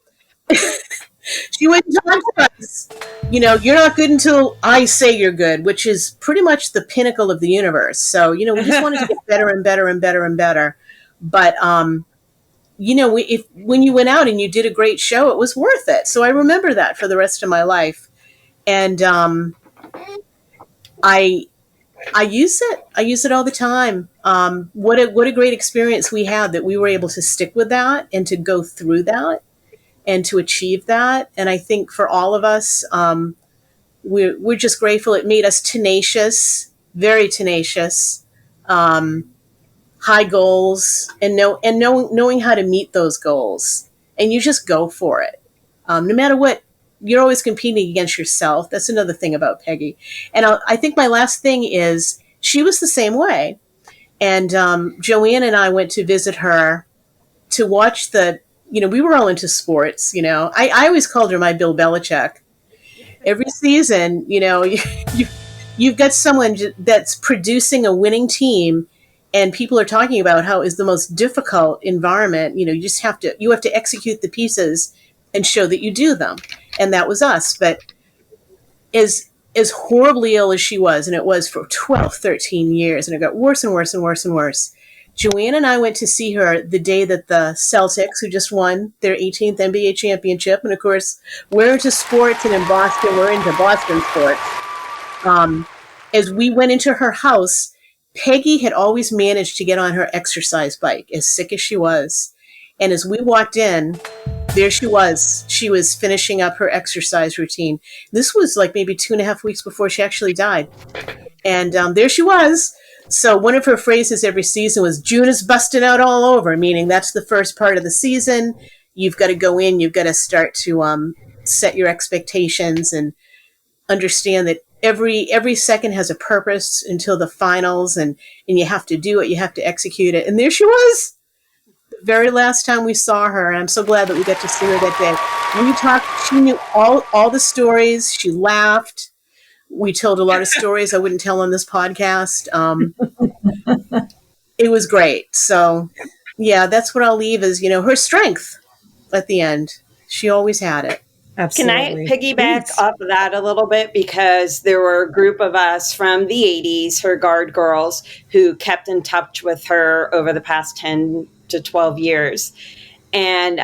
she wouldn't talk to us. You're not good until I say you're good, which is pretty much the pinnacle of the universe. So, we just wanted to get better and better and better and better. But, when you went out and you did a great show, it was worth it. So I remember that for the rest of my life. And I use it. I use it all the time. What a great experience we had that we were able to stick with that and to go through that and to achieve that. And I think for all of us, we're just grateful. It made us tenacious, very tenacious, high goals, and knowing how to meet those goals. And you just go for it. No matter what, you're always competing against yourself. That's another thing about Peggy. And I think my last thing is she was the same way. And Joanne and I went to visit her to watch we were all into sports, I always called her my Bill Belichick. Every season, you've got someone that's producing a winning team, and people are talking about how it's the most difficult environment. You have to execute the pieces and show that you do them. And that was us. But as horribly ill as she was, and it was for 12, 13 years, and it got worse and worse and worse and worse, Joanne and I went to see her the day that the Celtics, who just won their 18th NBA championship, and of course, we're into sports, and in Boston, we're into Boston sports. As we went into her house, Peggy had always managed to get on her exercise bike, as sick as she was. And as we walked in, there she was. She was finishing up her exercise routine. This was like maybe 2.5 weeks before she actually died. And there she was. So one of her phrases every season was, June is busting out all over, meaning that's the first part of the season. You've got to go in, you've got to start to set your expectations and understand that every second has a purpose until the finals, and you have to do it, you have to execute it. And there she was, the very last time we saw her, and I'm so glad that we got to see her that day. We talked, she knew all the stories, she laughed. We told a lot of stories I wouldn't tell on this podcast. It was great. So, yeah, that's what I'll leave is, her strength at the end. She always had it. Can Absolutely. I piggyback off of that a little bit? Because there were a group of us from the 80s, her guard girls, who kept in touch with her over the past 10 to 12 years. And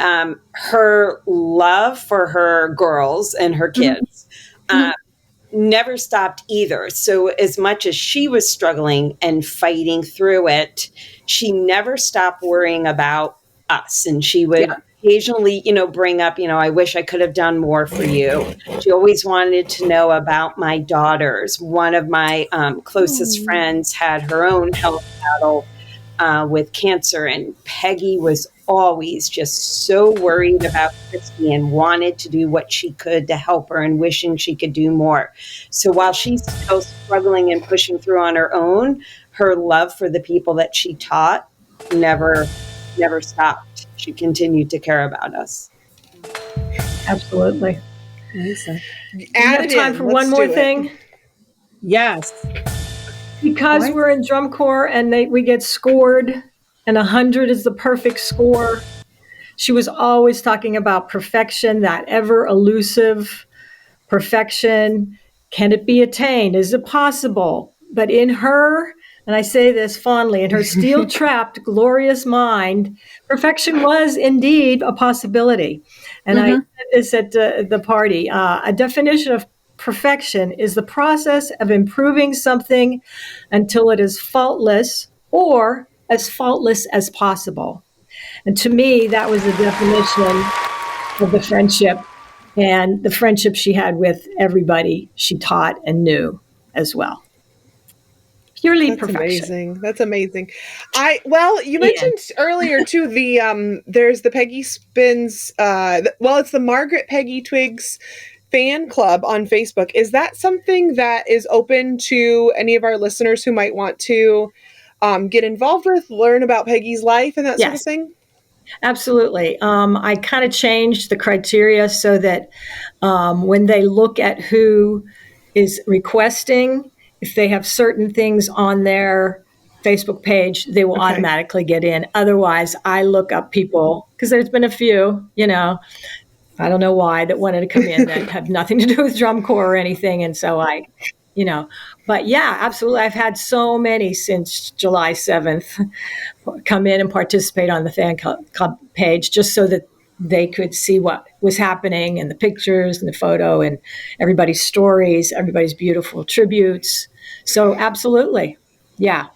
her love for her girls and her kids never stopped either. So as much as she was struggling and fighting through it, she never stopped worrying about us. And she would occasionally, bring up, I wish I could have done more for you. She always wanted to know about my daughters. One of my closest friends had her own health battle with cancer, and Peggy was always just so worried about Christy and wanted to do what she could to help her and wishing she could do more. So while she's still struggling and pushing through on her own, her love for the people that she taught never stopped. She continued to care about us. Absolutely. Amazing. Do you have time for one more thing? Yes. Because we're in drum corps and we get scored, and 100 is the perfect score. She was always talking about perfection, that ever elusive perfection. Can it be attained? Is it possible? But in her, and I say this fondly, in her steel-trapped, glorious mind, perfection was indeed a possibility. And I said this at the party. A definition of perfection is the process of improving something until it is faultless or as faultless as possible. And to me, that was the definition of the friendship, and the friendship she had with everybody she taught and knew as well. Purely perfection. Amazing. That's amazing. You mentioned earlier too, there's the Peggy Spins, it's the Margaret Peggy Twiggs fan club on Facebook. Is that something that is open to any of our listeners who might want to get involved with, learn about Peggy's life and that sort of thing? Absolutely. I kind of changed the criteria so that when they look at who is requesting, if they have certain things on their Facebook page, they will automatically get in. Otherwise, I look up people, because there's been a few, I don't know why, that wanted to come in that have nothing to do with drum corps or anything. And so but yeah, absolutely. I've had so many since July 7th come in and participate on the fan club page just so that they could see what was happening and the pictures and the photo and everybody's stories, everybody's beautiful tributes. So absolutely. Yeah.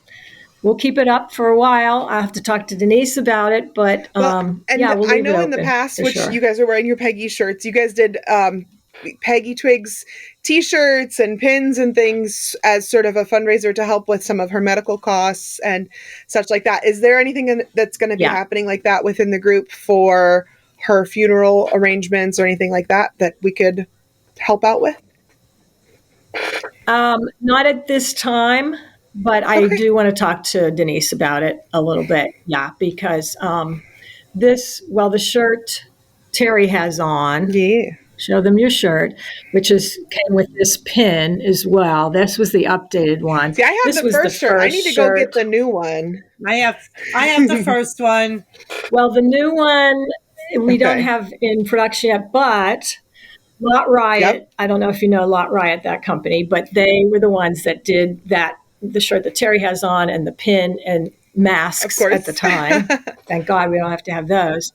We'll keep it up for a while. I have to talk to Denise about it, but we'll I know in the past, which you guys are wearing your Peggy shirts, you guys did Peggy Twiggs t-shirts and pins and things as sort of a fundraiser to help with some of her medical costs and such like that. Is there anything that's going to be happening like that within the group for her funeral arrangements or anything like that we could help out with? Not at this time, but I do want to talk to Denise about it a little bit. Yeah, because the shirt Terri has on. Yeah. Show them your shirt, which came with this pin as well. This was the updated one. See, I have the first shirt. I need to go get the new one. I have the first one. Well, the new one we don't have in production yet, but Lot Riot, I don't know if you know Lot Riot, that company, but they were the ones that did the shirt that Terri has on and the pin and masks at the time. Thank God we don't have to have those.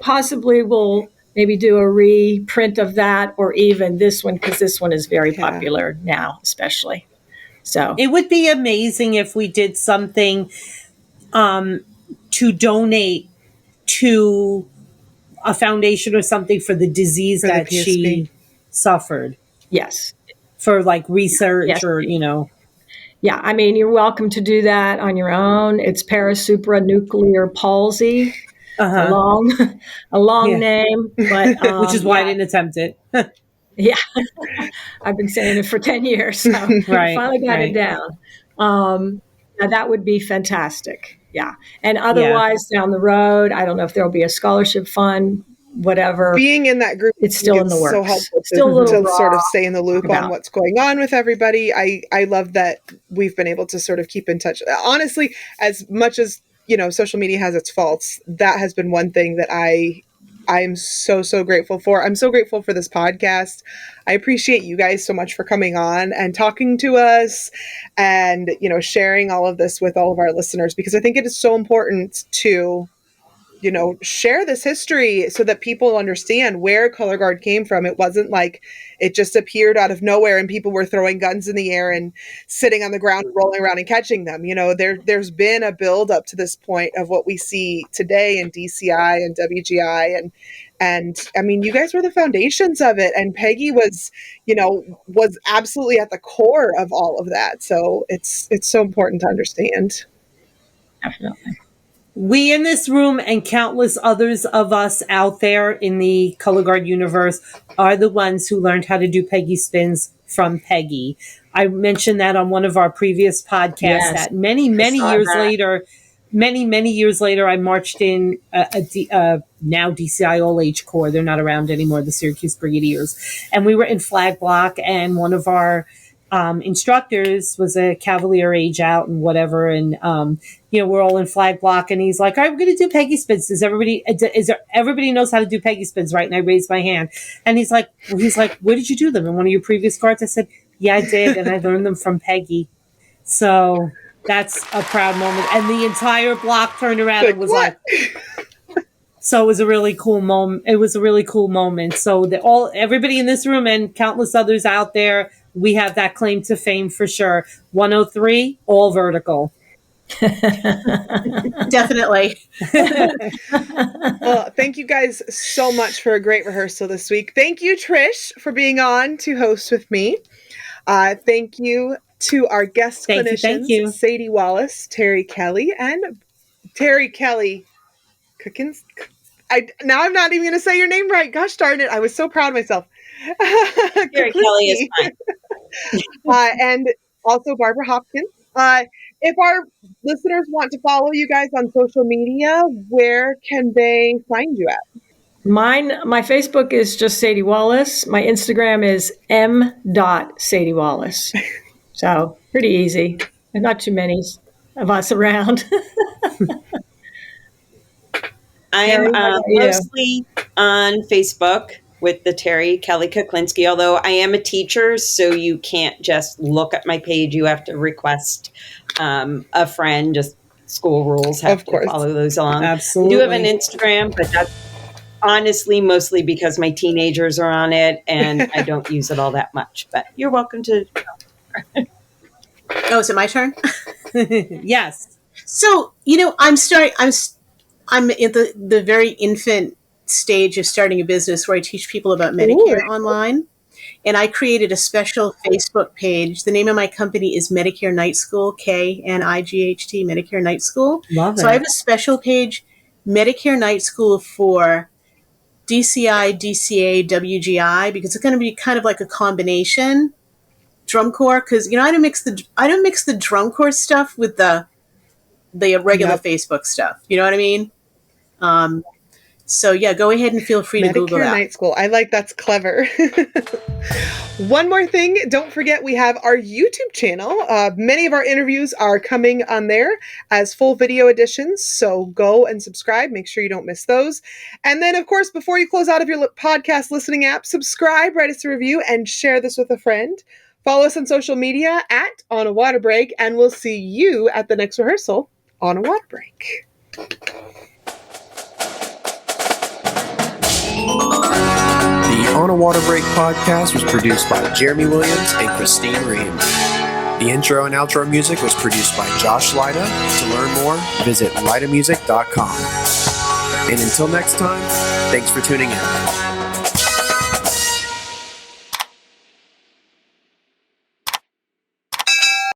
Possibly we'll maybe do a reprint of that, or even this one, because this one is very popular now, especially. So it would be amazing if we did something to donate to a foundation or something for the disease that she suffered. Yes. For like research or, Yeah, I mean, you're welcome to do that on your own. It's parasupranuclear palsy. A long name, but which is why I didn't attempt it. Yeah, I've been saying it for 10 years, so I finally got it down. Now that would be fantastic. Yeah, and otherwise down the road, I don't know if there'll be a scholarship fund, whatever. Being in that group, it's still in the works. So helpful to sort of stay in the loop on what's going on with everybody. I love that we've been able to sort of keep in touch. Honestly, as much as social media has its faults, that has been one thing that I am so grateful for. I'm so grateful for this podcast. I appreciate you guys so much for coming on and talking to us and, sharing all of this with all of our listeners, because I think it is so important to, share this history so that people understand where Color Guard came from. It wasn't like it just appeared out of nowhere and people were throwing guns in the air and sitting on the ground, rolling around and catching them. There's been a build up to this point of what we see today in DCI and WGI. And I mean, you guys were the foundations of it. And Peggy was absolutely at the core of all of that. So it's so important to understand. Definitely. We in this room and countless others of us out there in the Color Guard universe are the ones who learned how to do Peggy spins from Peggy. I mentioned that on one of our previous podcasts that many years later, I marched in now DCI All Age Corps. They're not around anymore, the Syracuse Brigadiers. And we were in flag block, and one of our instructors was a Cavalier age out and whatever. And, we're all in flag block, and he's like, all right, we're going to do Peggy spins. Everybody knows how to do Peggy spins, right? And I raised my hand, and he's like, where did you do them? In one of your previous guards? I said, yeah, I did. And I learned them from Peggy. So that's a proud moment. And the entire block turned around and was like, so it was a really cool moment. So everybody in this room and countless others out there, we have that claim to fame for sure. 103, all vertical. Definitely. Well, thank you guys so much for a great rehearsal this week. Thank you, Trish, for being on to host with me. Thank you to our guest clinicians, thank you. Sadie Wallace, Terri Kelly, and Terri Kelly Kuklinski. Now I'm not even going to say your name right. Gosh darn it. I was so proud of myself. Terri Kelly is fine. And also Barbara Hopkins. If our listeners want to follow you guys on social media, where can they find you at? My Facebook is just Sadie Wallace. My Instagram is m.Sadie Wallace. So pretty easy. And not too many of us around. I am mostly on Facebook with the Terri Kelly Kuklinski, although I am a teacher, so you can't just look at my page. You have to request a friend. Just school rules have to follow those along. Absolutely. I do have an Instagram, but that's honestly mostly because my teenagers are on it, and I don't use it all that much. But you're welcome to. Oh, is it my turn? Yes. So, I'm at the very infant stage of starting a business where I teach people about Medicare online. And I created a special Facebook page. The name of my company is Medicare Night School, KNIGHT, Medicare Night School. Love so it. I have a special page, Medicare Night School for DCI, DCA, WGI, because it's going to be kind of like a combination drum corps. Because I don't mix the drum corps stuff with the regular Facebook stuff. You know what I mean? So yeah, go ahead and feel free to Google that. Medicare Night School. I like that's clever. One more thing, don't forget we have our YouTube channel. Many of our interviews are coming on there as full video editions, so go and subscribe. Make sure you don't miss those. And then, of course, before you close out of your podcast listening app, subscribe, write us a review, and share this with a friend. Follow us on social media at On a Water Break, and we'll see you at the next rehearsal on a water break. The On a Water Break podcast was produced by Jeremy Williams and Christine Ream. The intro and outro music was produced by Josh Lyda. To learn more, visit lydamusic.com. And until next time, thanks for tuning in.